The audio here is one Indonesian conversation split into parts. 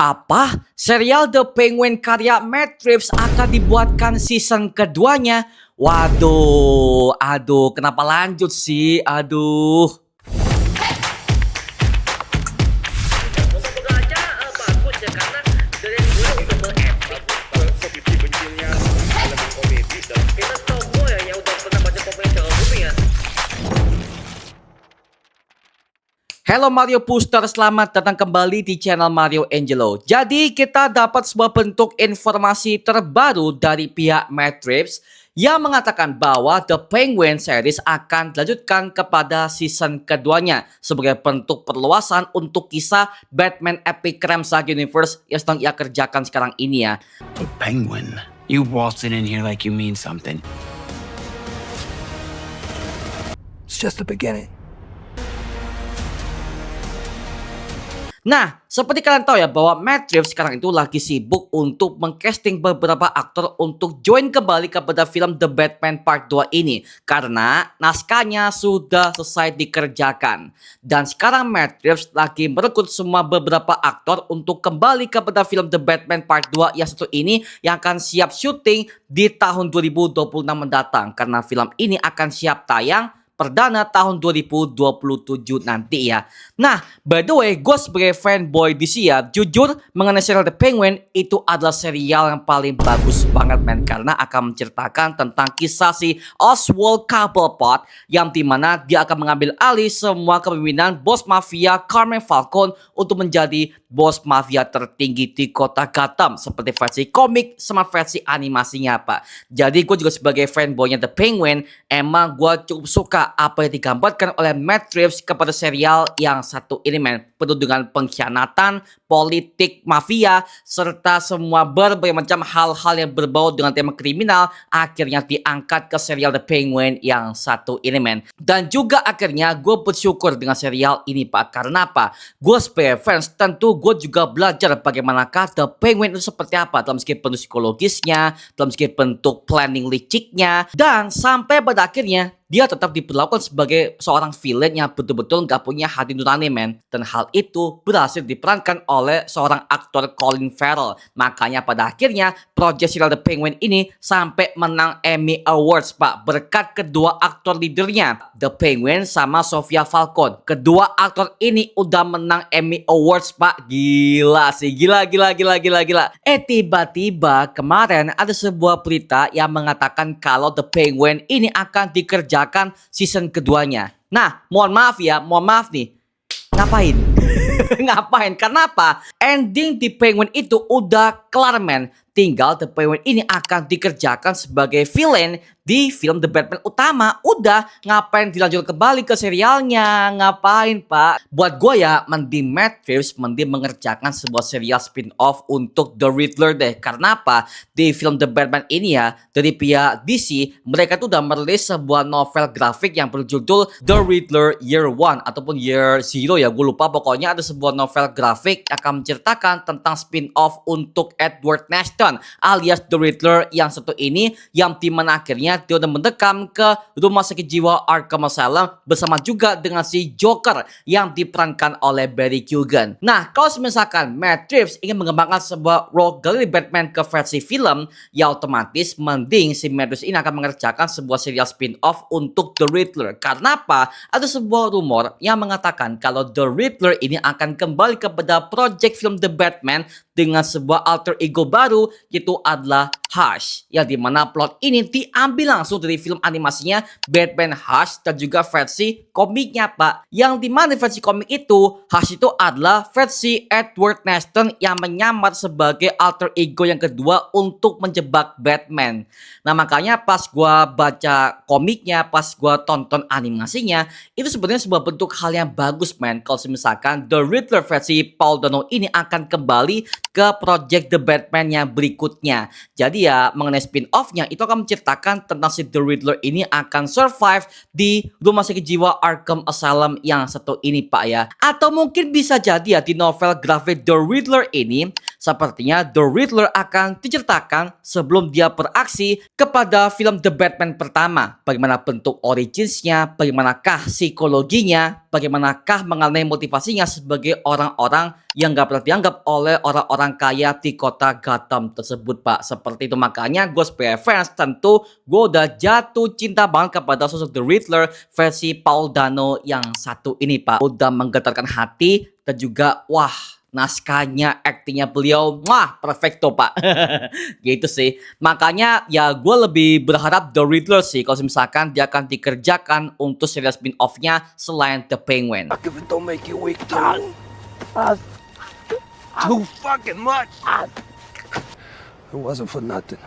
Apa? Serial The Penguin karya Matt Reeves akan dibuatkan season keduanya? Waduh, kenapa lanjut sih? Moga-moga aja bagus ya karena dari dulu udah berepic sebenci-bencinya film komedi dong. Kita semua yang udah pernah baca komik horor movie ya. Halo Mario Booster, selamat datang kembali di channel Mario Angelo. Jadi kita dapat sebuah bentuk informasi terbaru dari pihak Matt Reeves yang mengatakan bahwa The Penguin series akan dilanjutkan kepada season keduanya sebagai bentuk perluasan untuk kisah Batman Epic Crime Saga Universe yang sedang ia kerjakan sekarang ini ya. The Penguin? You waltzing in here like you mean something. It's just the beginning. Nah, seperti kalian tahu ya bahwa Matt Reeves sekarang itu lagi sibuk untuk mengcasting beberapa aktor untuk join kembali kepada film The Batman Part 2 ini karena naskahnya sudah selesai dikerjakan. Dan sekarang Matt Reeves lagi merekrut semua beberapa aktor untuk kembali kepada film The Batman Part 2 yang satu ini yang akan siap syuting di tahun 2026 mendatang karena film ini akan siap tayang perdana tahun 2027 nanti ya. Nah, by the way, gue sebagai fanboy DC ya, jujur mengenai serial The Penguin itu adalah serial yang paling bagus banget men, karena akan menceritakan tentang kisah si Oswald Cobblepot yang dimana dia akan mengambil alih semua kepemimpinan bos mafia Carmine Falcone untuk menjadi bos mafia tertinggi di kota Gotham seperti versi komik sama versi animasinya Pak. Jadi gue juga sebagai fanboynya The Penguin, emang gue cukup suka apa yang digambarkan oleh Matt Reeves kepada serial yang satu ini men, penuh dengan pengkhianatan, politik, mafia, serta semua berbagai macam hal-hal yang berbau dengan tema kriminal akhirnya diangkat ke serial The Penguin yang satu ini men. Dan juga akhirnya gue bersyukur dengan serial ini Pak, karena apa? Gue sebagai fans tentu gue juga belajar bagaimanakah The Penguin itu seperti apa dalam segi bentuk psikologisnya, dalam segi bentuk planning liciknya, dan sampai pada akhirnya dia tetap diperlakukan sebagai seorang villain yang betul-betul gak punya hati nurani men. Dan hal itu berhasil diperankan oleh seorang aktor Colin Farrell. Makanya pada akhirnya project serial The Penguin ini sampai menang Emmy Awards Pak, berkat kedua aktor leadernya The Penguin sama Sofia Falcone. Kedua aktor ini udah menang Emmy Awards Pak. Gila sih, gila. Tiba-tiba kemarin ada sebuah berita yang mengatakan kalau The Penguin ini akan dikerjakan season keduanya. Nah, mohon maaf nih. Ngapain? Ngapain? Kenapa? Ending di Penguin itu udah kelar men. Tinggal The Penguin ini akan dikerjakan sebagai villain di film The Batman utama. Udah, ngapain dilanjut kembali ke serialnya? Ngapain Pak? Buat gue ya, mending Matt Reeves mengerjakan sebuah serial spin-off untuk The Riddler deh. Karena apa? Di film The Batman ini ya, dari pihak DC, mereka tuh udah merilis sebuah novel grafik yang berjudul The Riddler Year One ataupun Year Zero ya, gue lupa. Pokoknya ada sebuah novel grafik yang akan menceritakan tentang spin-off untuk Edward Norton alias The Riddler yang satu ini, yang dimana akhirnya dia udah mendekam ke rumah sakit jiwa Arkham Asylum bersama juga dengan si Joker yang diperankan oleh Barry Keoghan. Nah, kalau misalkan Matt Reeves ingin mengembangkan sebuah role dari Batman ke versi film, ya otomatis mending si Matt Reeves ini akan mengerjakan sebuah serial spin-off untuk The Riddler. Karena apa? Ada sebuah rumor yang mengatakan kalau The Riddler ini akan kembali kepada project film The Batman dengan sebuah alter ego baru, yaitu adalah Hush, yang dimana plot ini diambil langsung dari film animasinya Batman Hush dan juga versi komiknya Pak, yang dimana versi komik itu Hush itu adalah versi Edward Norton yang menyamar sebagai alter ego yang kedua untuk menjebak Batman. Nah makanya pas gua baca komiknya, pas gua tonton animasinya, itu sebenarnya sebuah bentuk hal yang bagus man, kalau misalkan The Riddler versi Paul Dano ini akan kembali ke project The Batman yang berikutnya. Jadi ya mengenai spin-off-nya itu akan menceritakan tentang si The Riddler ini akan survive di rumah sakit jiwa Arkham Asylum yang satu ini Pak ya. Atau mungkin bisa jadi ya di novel grafik The Riddler ini sepertinya The Riddler akan diceritakan sebelum dia beraksi kepada film The Batman pertama. Bagaimana bentuk originsnya, bagaimanakah psikologinya, bagaimanakah mengenai motivasinya sebagai orang-orang yang gak pernah dianggap oleh orang-orang kaya di kota Gotham tersebut, Pak. Seperti itu, makanya gue sebagai fans tentu gue udah jatuh cinta banget kepada sosok The Riddler versi Paul Dano yang satu ini, Pak. Udah menggetarkan hati dan juga wah, naskahnya, aktingnya beliau, wah, perfecto, Pak. Gitu sih. Makanya ya gue lebih berharap The Riddler sih kalau misalkan dia akan dikerjakan untuk serial spin-off-nya selain The Penguin. If it don't make you weak too. Too fucking much. It wasn't for nothing.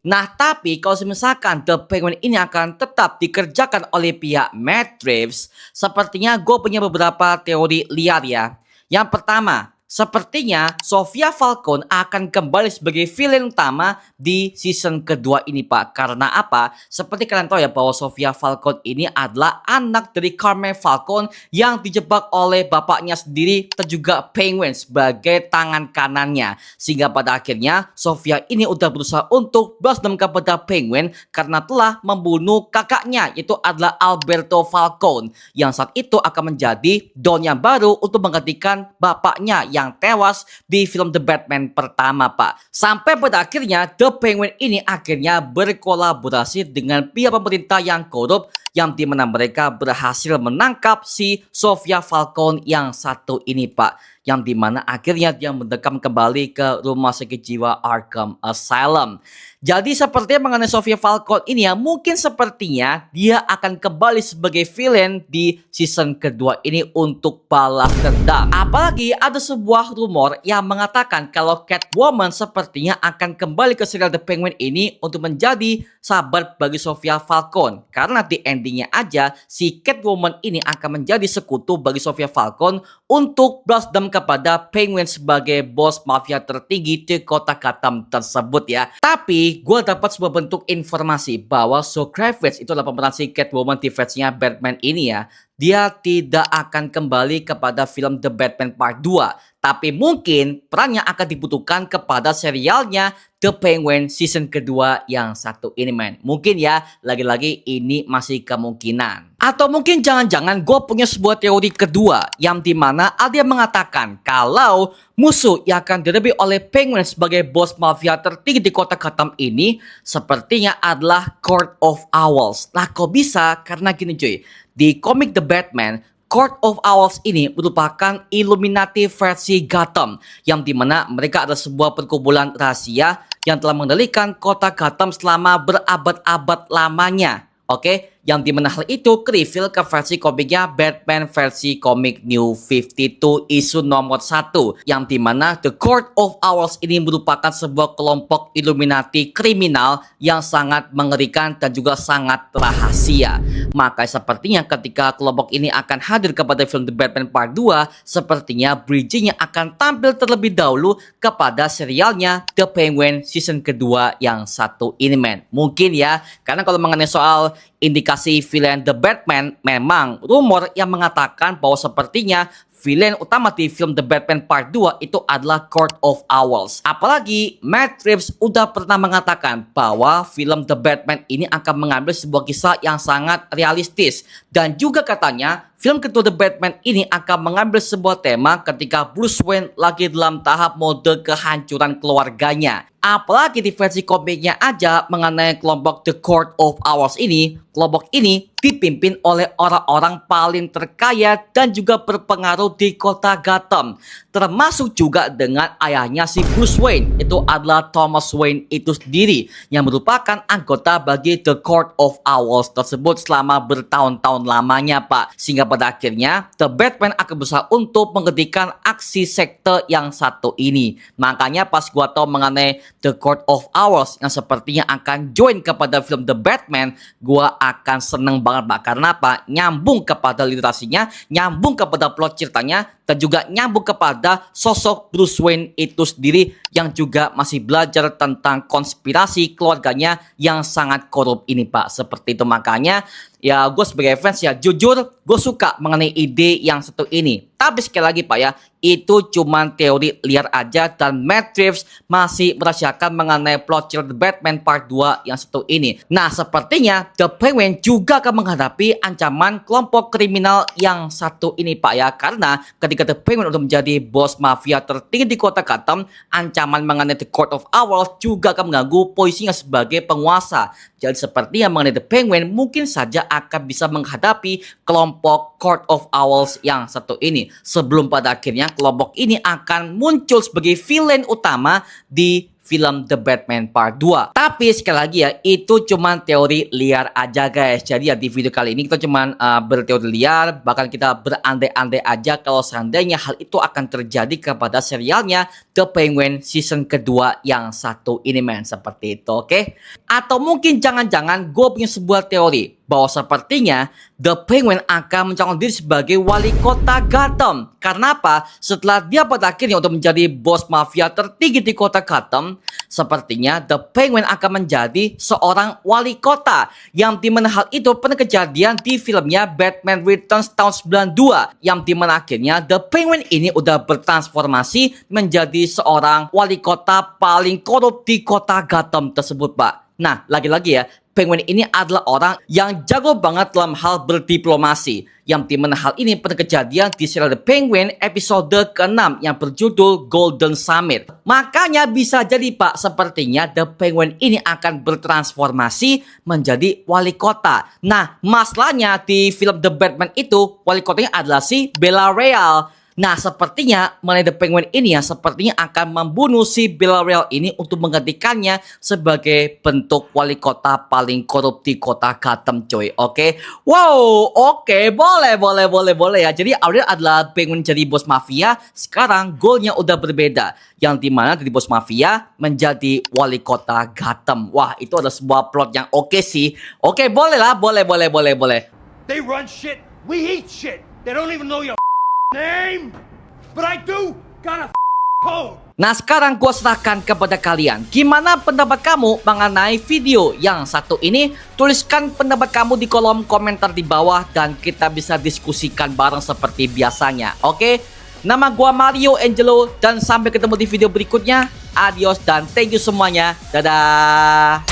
Nah, tapi kalau misalkan The Penguin ini akan tetap dikerjakan oleh pihak Matt Reeves, sepertinya gue punya beberapa teori liar ya. Yang pertama, sepertinya Sofia Falcone akan kembali sebagai villain utama di season kedua ini, Pak. Karena apa? Seperti kalian tahu ya bahwa Sofia Falcone ini adalah anak dari Carmine Falcone yang dijebak oleh bapaknya sendiri dan juga Penguin sebagai tangan kanannya. Sehingga pada akhirnya Sofia ini udah berusaha untuk balas dendam kepada Penguin karena telah membunuh kakaknya, yaitu adalah Alberto Falcone, yang saat itu akan menjadi Don yang baru untuk menggantikan bapaknya yang tewas di film The Batman pertama, Pak. Sampai pada akhirnya The Penguin ini akhirnya berkolaborasi dengan pihak pemerintah yang korup, yang dimana mereka berhasil menangkap si Sofia Falcone yang satu ini, Pak. Yang dimana akhirnya dia mendekam kembali ke rumah sakit jiwa Arkham Asylum. Jadi sepertinya mengenai Sofia Falcone ini ya, mungkin sepertinya dia akan kembali sebagai villain di season kedua ini untuk balas dendam. Apalagi ada sebuah rumor yang mengatakan kalau Catwoman sepertinya akan kembali ke serial The Penguin ini untuk menjadi sahabat bagi Sofia Falcone. Karena di endingnya aja si Catwoman ini akan menjadi sekutu bagi Sofia Falcone untuk balas dendam kepada Penguin sebagai bos mafia tertinggi di kota Gotham tersebut ya. Tapi gue dapat sebuah bentuk informasi bahwa Zoe Kravitz itu adalah pemeran si Catwoman di versinya Batman ini ya. Dia tidak akan kembali kepada film The Batman Part 2. Tapi mungkin perannya akan dibutuhkan kepada serialnya The Penguin season kedua yang satu ini, men. Mungkin ya, lagi-lagi ini masih kemungkinan. Atau mungkin jangan-jangan gue punya sebuah teori kedua yang dimana ada yang mengatakan kalau musuh yang akan dihadapi oleh Penguin sebagai bos mafia tertinggi di kota Gotham ini sepertinya adalah Court of Owls. Nah, kok bisa? Karena gini cuy, di komik The Batman, Court of Owls ini merupakan Illuminati versi Gotham, yang dimana mereka adalah sebuah perkumpulan rahasia yang telah mengendalikan kota Gotham selama berabad-abad lamanya. Oke, yang dimana hal itu ke-reveal ke versi komiknya Batman versi komik New 52 isu nomor 1, yang dimana The Court of Owls ini merupakan sebuah kelompok Illuminati kriminal yang sangat mengerikan dan juga sangat rahasia. Maka sepertinya ketika kelompok ini akan hadir kepada film The Batman Part 2, sepertinya bridgingnya akan tampil terlebih dahulu kepada serialnya The Penguin season kedua yang satu ini, men. Mungkin ya, karena kalau mengenai soal indikasi villain The Batman, memang rumor yang mengatakan bahwa sepertinya villain utama di film The Batman Part 2 itu adalah Court of Owls. Apalagi Matt Reeves udah pernah mengatakan bahwa film The Batman ini akan mengambil sebuah kisah yang sangat realistis. Dan juga katanya film kedua The Batman ini akan mengambil sebuah tema ketika Bruce Wayne lagi dalam tahap mode kehancuran keluarganya. Apalagi di versi komiknya aja mengenai kelompok The Court of Owls ini, kelompok ini dipimpin oleh orang-orang paling terkaya dan juga berpengaruh di kota Gotham, termasuk juga dengan ayahnya si Bruce Wayne, itu adalah Thomas Wayne itu sendiri, yang merupakan anggota bagi The Court of Owls tersebut selama bertahun-tahun lamanya, Pak. Sehingga pada akhirnya The Batman akan berusaha untuk menghentikan aksi sekte yang satu ini. Makanya pas gua tahu mengenai The Court of Owls yang sepertinya akan join kepada film The Batman, gua akan seneng banget, Pak. Karena apa? Nyambung kepada literasinya, nyambung kepada plot ceritanya, dan juga nyambung kepada sosok Bruce Wayne itu sendiri yang juga masih belajar tentang konspirasi keluarganya yang sangat korup ini Pak. Seperti itu, makanya ya gue sebagai fans ya jujur gue suka mengenai ide yang satu ini. Tapi sekali lagi Pak ya, itu cuman teori liar aja dan Matt Reeves masih merahasiakan mengenai plot The Batman Part 2 yang satu ini. Nah, sepertinya The Penguin juga akan menghadapi ancaman kelompok kriminal yang satu ini Pak ya. Karena ketika The Penguin untuk menjadi bos mafia tertinggi di kota Gotham, ancaman mengenai The Court of Owls juga akan mengganggu posisinya sebagai penguasa. Jadi sepertinya mengenai The Penguin mungkin saja akan bisa menghadapi kelompok Court of Owls yang satu ini. Sebelum pada akhirnya kelompok ini akan muncul sebagai villain utama di film The Batman Part 2. Tapi sekali lagi ya, itu cuman teori liar aja guys. Jadi ya di video kali ini kita cuman berteori liar, bahkan kita berandai-andai aja kalau seandainya hal itu akan terjadi kepada serialnya The Penguin season kedua yang satu ini men. Seperti itu, oke? Atau mungkin jangan-jangan gue punya sebuah teori bahwa sepertinya The Penguin akan mencalonkan diri sebagai wali kota Gotham. Karena apa? Setelah dia pada akhirnya untuk menjadi bos mafia tertinggi di kota Gotham, sepertinya The Penguin akan menjadi seorang wali kota. Yang dimana hal itu pernah kejadian di filmnya Batman Returns tahun 92. Yang dimana akhirnya The Penguin ini udah bertransformasi menjadi seorang wali kota paling korup di kota Gotham tersebut Pak. Nah, lagi-lagi ya, Penguin ini adalah orang yang jago banget dalam hal berdiplomasi. Yang dimana hal ini pernah kejadian di serial The Penguin episode ke-6 yang berjudul Golden Summit. Makanya bisa jadi Pak, sepertinya The Penguin ini akan bertransformasi menjadi wali kota. Nah, masalahnya di film The Batman itu, wali kotanya adalah si Bella Real. Nah, sepertinya mengenai The Penguin ini ya, sepertinya akan membunuh si Bella Real ini untuk menggantikannya sebagai bentuk wali kota paling korup di kota Gotham coy. Oke. Wow, oke, boleh ya. Jadi awalnya adalah Penguin jadi bos mafia, sekarang goalnya udah berbeda. Yang dimana dari bos mafia menjadi wali kota Gotham. Wah, itu adalah sebuah plot yang oke sih. Oke, boleh lah, boleh. They run shit, we eat shit. They don't even know your name, but I do got a code. Nah, sekarang gue serahkan kepada kalian. Gimana pendapat kamu mengenai video yang satu ini? Tuliskan pendapat kamu di kolom komentar di bawah dan kita bisa diskusikan bareng seperti biasanya. Oke? Nama gue Mario Angelo dan sampai ketemu di video berikutnya. Adios dan thank you semuanya. Dadah.